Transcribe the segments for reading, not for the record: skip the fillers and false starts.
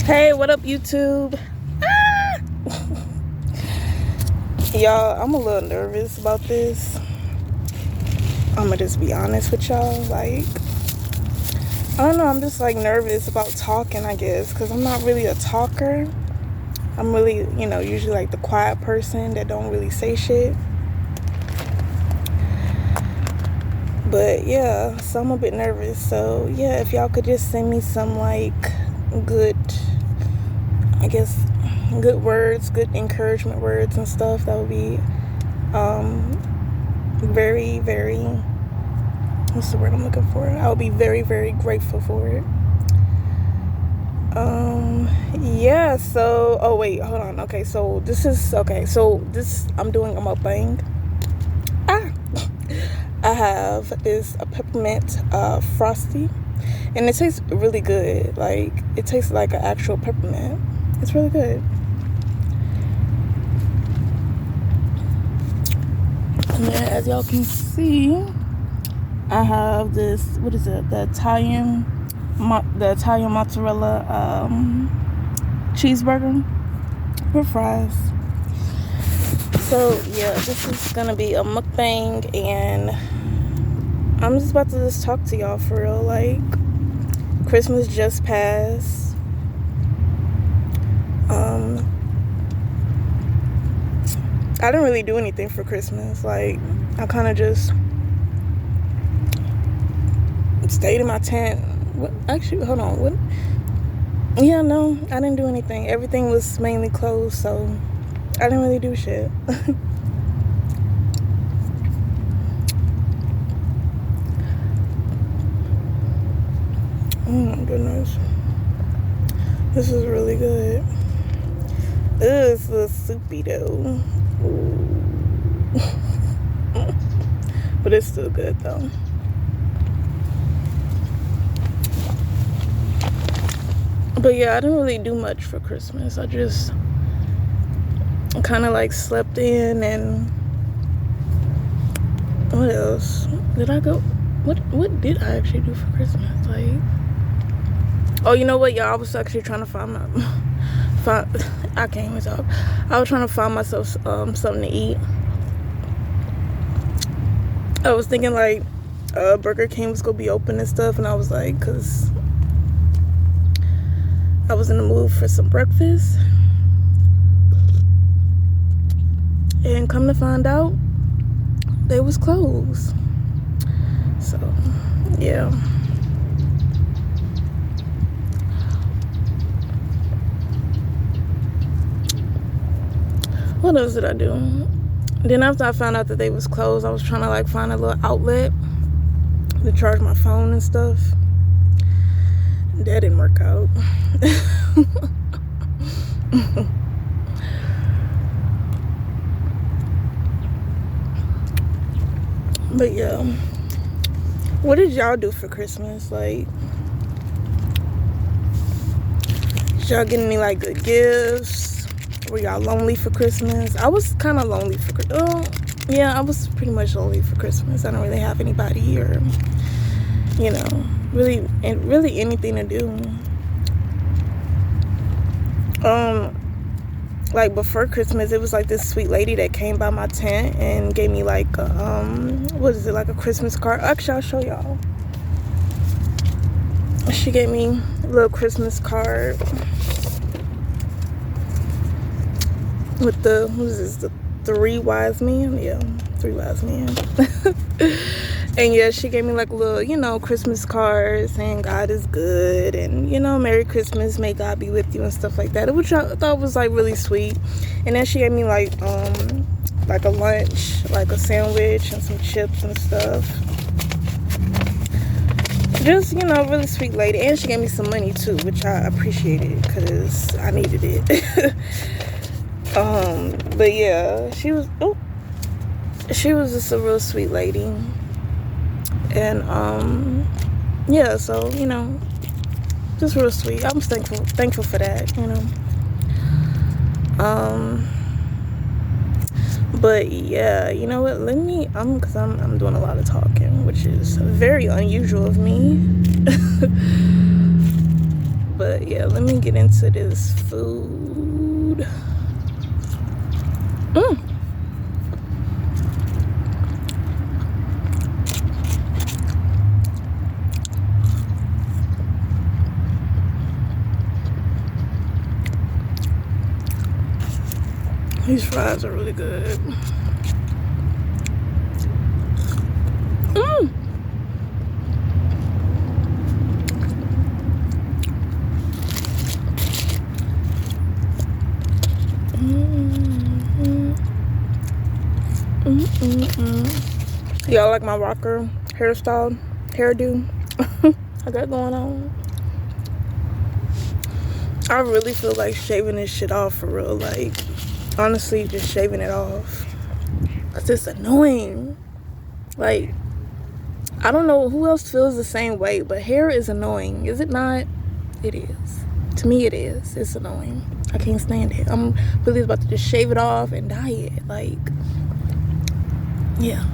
Hey, what up, YouTube? Ah! Y'all, I'm a little nervous about this. I'm gonna just be honest with y'all. Like, I don't know, I'm just like nervous about talking, I guess, because I'm not really a talker. I'm really, usually like the quiet person that don't really say shit. But yeah, so I'm a bit nervous. So yeah, if y'all could just send me some like good, I guess, good words, good encouragement words and stuff, that would be very, very, what's the word I'm looking for? I would be very, very grateful for it. Yeah, so, oh wait, hold on. Okay, so I'm doing a mukbang. I have this a peppermint frosty, and it tastes really good. Like, it tastes like an actual peppermint. It's really good. And then, as y'all can see, I have this, what is it, the Italian mozzarella cheeseburger with fries. So yeah, this is gonna be a mukbang, and I'm just about to just talk to y'all for real. Like, Christmas just passed. I didn't really do anything for Christmas. Like, I kind of just stayed in my tent. Actually, hold on. What? Yeah, no, I didn't do anything. Everything was mainly closed, so I didn't really do shit. Oh my goodness. This is really good. It's a little soupy though. But it's still good though. But yeah, I didn't really do much for Christmas. I just kind of like slept in, and what else? Did I go? What did I actually do for Christmas? Like, oh, you know what, y'all? I was actually trying to find I can't even talk. I was trying to find myself something to eat. I was thinking like Burger King was gonna be open and stuff, and I was like, cause I was in the mood for some breakfast, and come to find out, they was closed. So yeah. What else did I do? Then after I found out that they was closed, I was trying to like find a little outlet to charge my phone and stuff. That didn't work out. But yeah, what did y'all do for Christmas? Like, did y'all get any like good gifts? Were y'all lonely for Christmas? I was kind of lonely for Christmas. Yeah, I was pretty much lonely for Christmas. I don't really have anybody, or really anything to do. Like, before Christmas, it was like this sweet lady that came by my tent and gave me like what is it, like a Christmas card. Actually, I'll show y'all. She gave me a little Christmas card with the, what is this, the 3 wise men? Yeah, 3 wise men. And yeah, she gave me like a little, Christmas card saying God is good, and Merry Christmas, may God be with you, and stuff like that, which I thought was like really sweet. And then she gave me like a lunch, like a sandwich and some chips and stuff. Just, really sweet lady. And she gave me some money too, which I appreciated because I needed it. But yeah, she was just a real sweet lady. And yeah, so just real sweet. I'm thankful for that. But yeah, you know what, because I'm doing a lot of talking, which is very unusual of me. But But yeah, let me get into this food. These fries are really good. Y'all like my rocker hairdo I got going on? I really feel like shaving this shit off for real. Like, honestly, just shaving it off. Cause it's annoying. Like, I don't know who else feels the same way, but hair is annoying. Is it not? It is. To me, it is. It's annoying. I can't stand it. I'm really about to just shave it off and dye it. Like, yeah.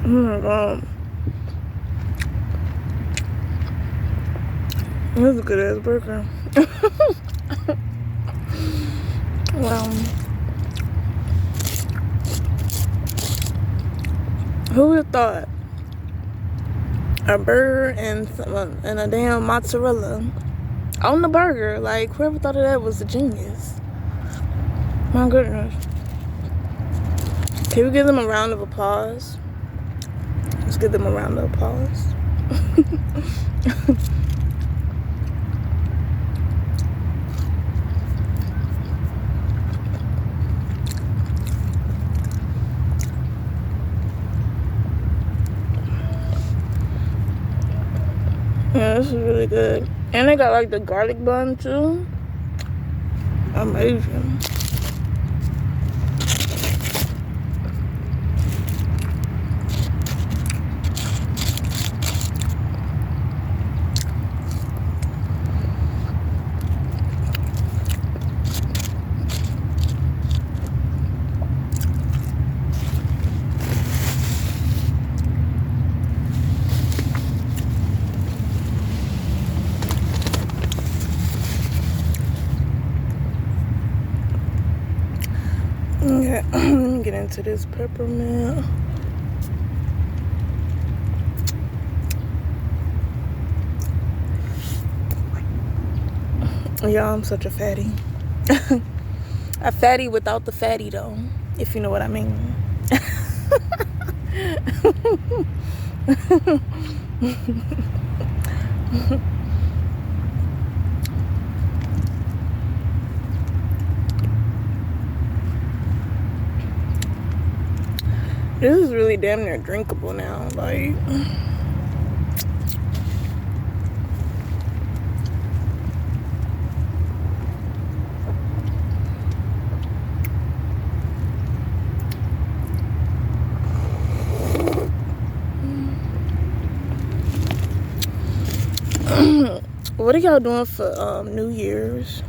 Oh my god. This is a good ass burger. Wow. Who would have thought a burger and a damn mozzarella on the burger? Like, whoever thought of that was a genius. My goodness. Can we give them a round of applause? Let's give them a round of applause. Yeah, this is really good. And they got like the garlic bun too. Amazing. Okay, let me get into this peppermint. Y'all, I'm such a fatty. A fatty without the fatty though, if you know what I mean. This is really damn near drinkable now, like. What are y'all doing for New Year's?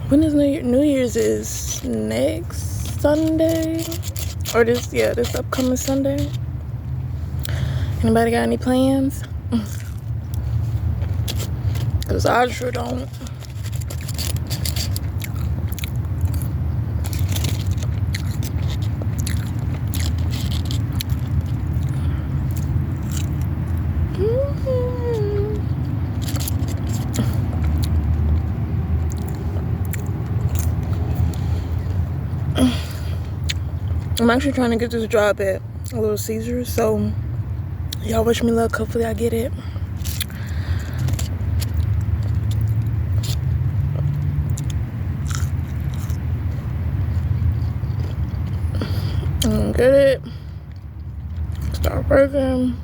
When is New Year's? New Year's is next Sunday, or this upcoming Sunday. Anybody got any plans? Cause I sure don't. I'm actually trying to get this job at Little Caesars, so y'all wish me luck. Hopefully I get it. I'm gonna get it, start working,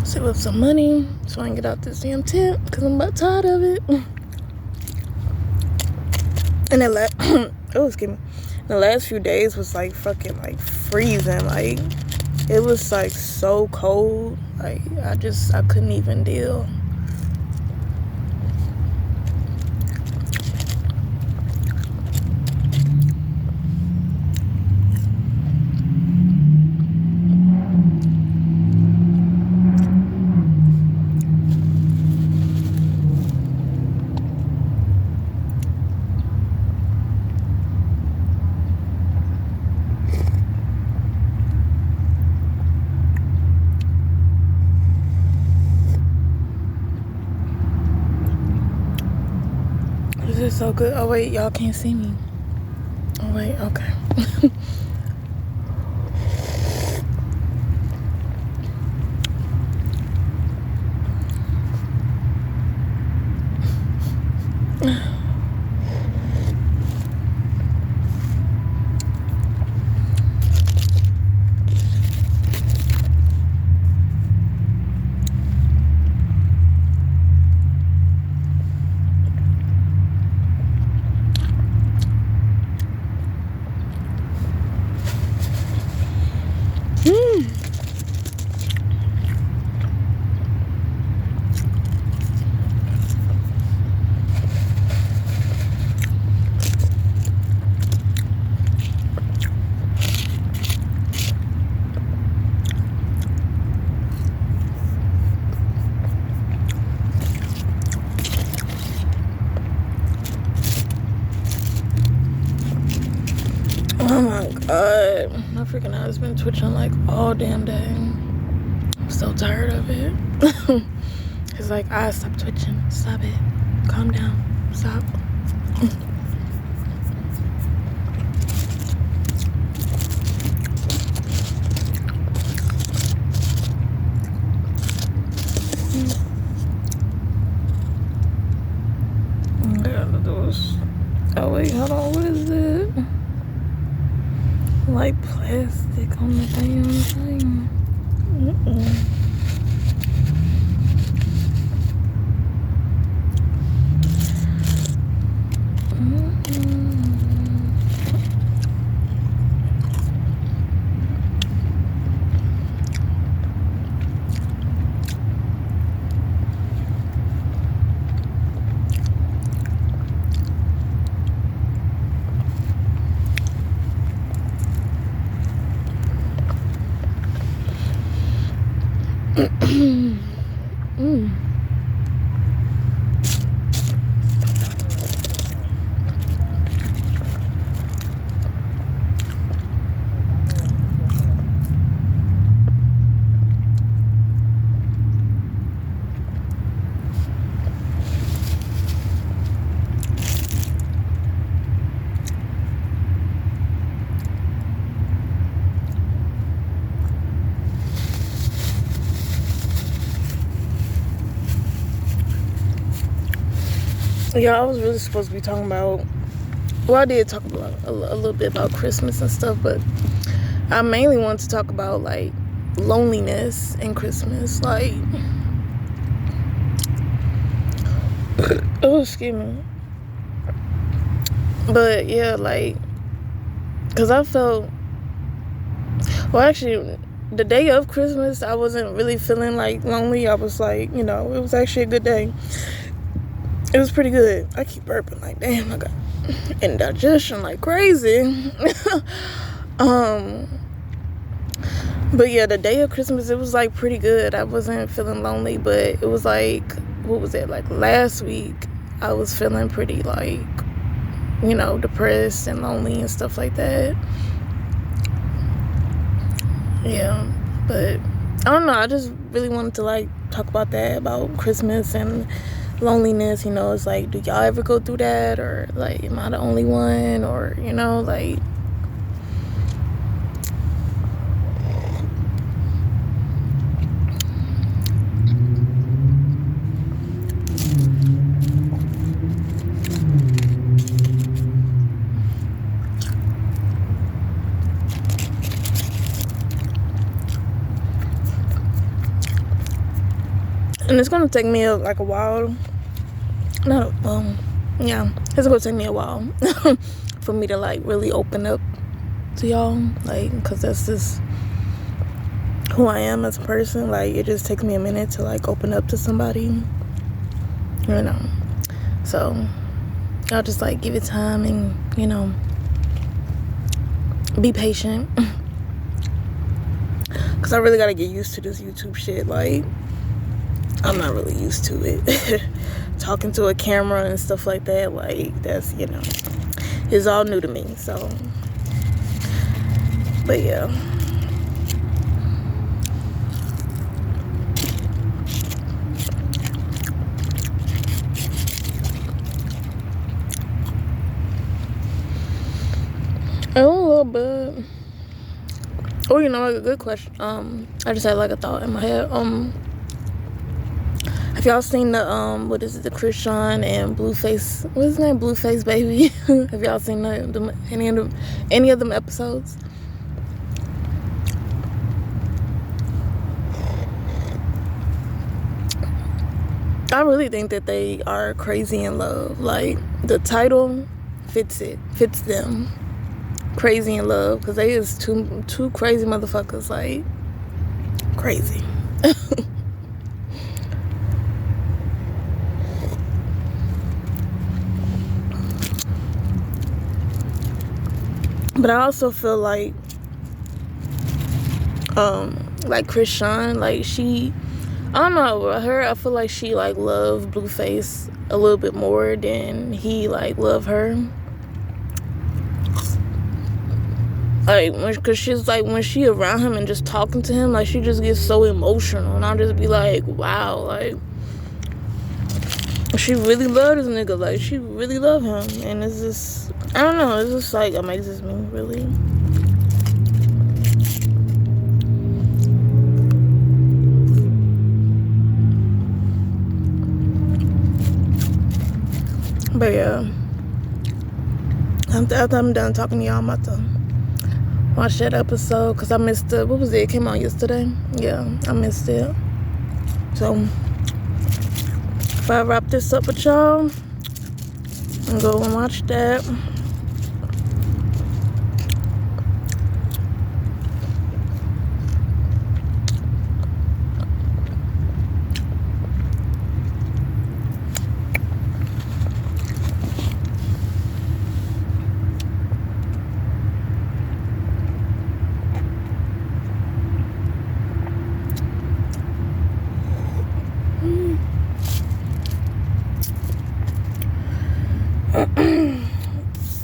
save up some money so I can get out this damn tent because I'm about tired of it. And oh, excuse me. The last few days was like fucking like freezing. Like, it was like so cold. Like, I couldn't even deal. This is so good. Oh wait, y'all can't see me. Oh wait, okay. Oh my god, my freaking eyes been twitching like all damn day. I'm so tired of it. It's like, eyes, stop twitching. Stop it. Calm down. Stop. Oh wait, hold on, what is it? Like plastic on the damn thing. Yeah, I was really supposed to be talking about, well, I did talk about a little bit about Christmas and stuff, but I mainly wanted to talk about like loneliness and Christmas. Like, oh, excuse me. But yeah, like, because I felt, well, actually, the day of Christmas, I wasn't really feeling like lonely. I was like, you know, it was actually a good day. It was pretty good. I keep burping like, damn, I got indigestion like crazy. But yeah, the day of Christmas, it was like pretty good. I wasn't feeling lonely, but it was like, what was it, like last week, I was feeling pretty like, you know, depressed and lonely and stuff like that. Yeah, but I don't know, I just really wanted to like talk about that, about Christmas and loneliness. You know, it's like, do y'all ever go through that, or like, am I the only one, or, you know, like, and it's gonna take me like a while. Yeah, it's gonna take me a while for me to like really open up to y'all, like, because that's just who I am as a person. Like, it just takes me a minute to like open up to somebody, you know. So I'll just like give it time and, you know, be patient, because I really gotta get used to this YouTube shit. Like, I'm not really used to it. Talking to a camera and stuff like that, like, that's, you know, it's all new to me. So, but yeah. little bit. Oh, you know, like a good question. I just had like a thought in my head. Have y'all seen the what is it, the Krishan and Blueface? What's his name? Blueface Baby. Have y'all seen any of them episodes? I really think that they are crazy in love. Like, the title fits them. Crazy in love, because they is two crazy motherfuckers. Like, crazy. But I also feel like Krishan, like, she, I don't know, I feel like she like loved Blueface a little bit more than he like loved her. Like, because she's like, when she around him and just talking to him, like, she just gets so emotional, and I'll just be like, wow, like, she really loved this nigga. Like, she really loved him. And it's just, I don't know, it's just like amazes me, really. But yeah, after I'm done talking to y'all, I'm about to watch that episode, because I missed it. What was it? It came out yesterday. Yeah, I missed it. So if I wrap this up with y'all and go and watch that.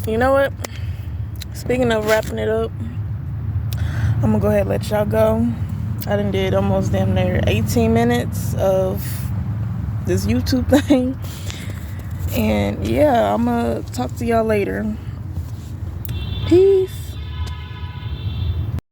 You know what? Speaking of wrapping it up, I'm gonna go ahead and let y'all go. I done did almost damn near 18 minutes of this YouTube thing. And yeah, I'm gonna talk to y'all later. Peace.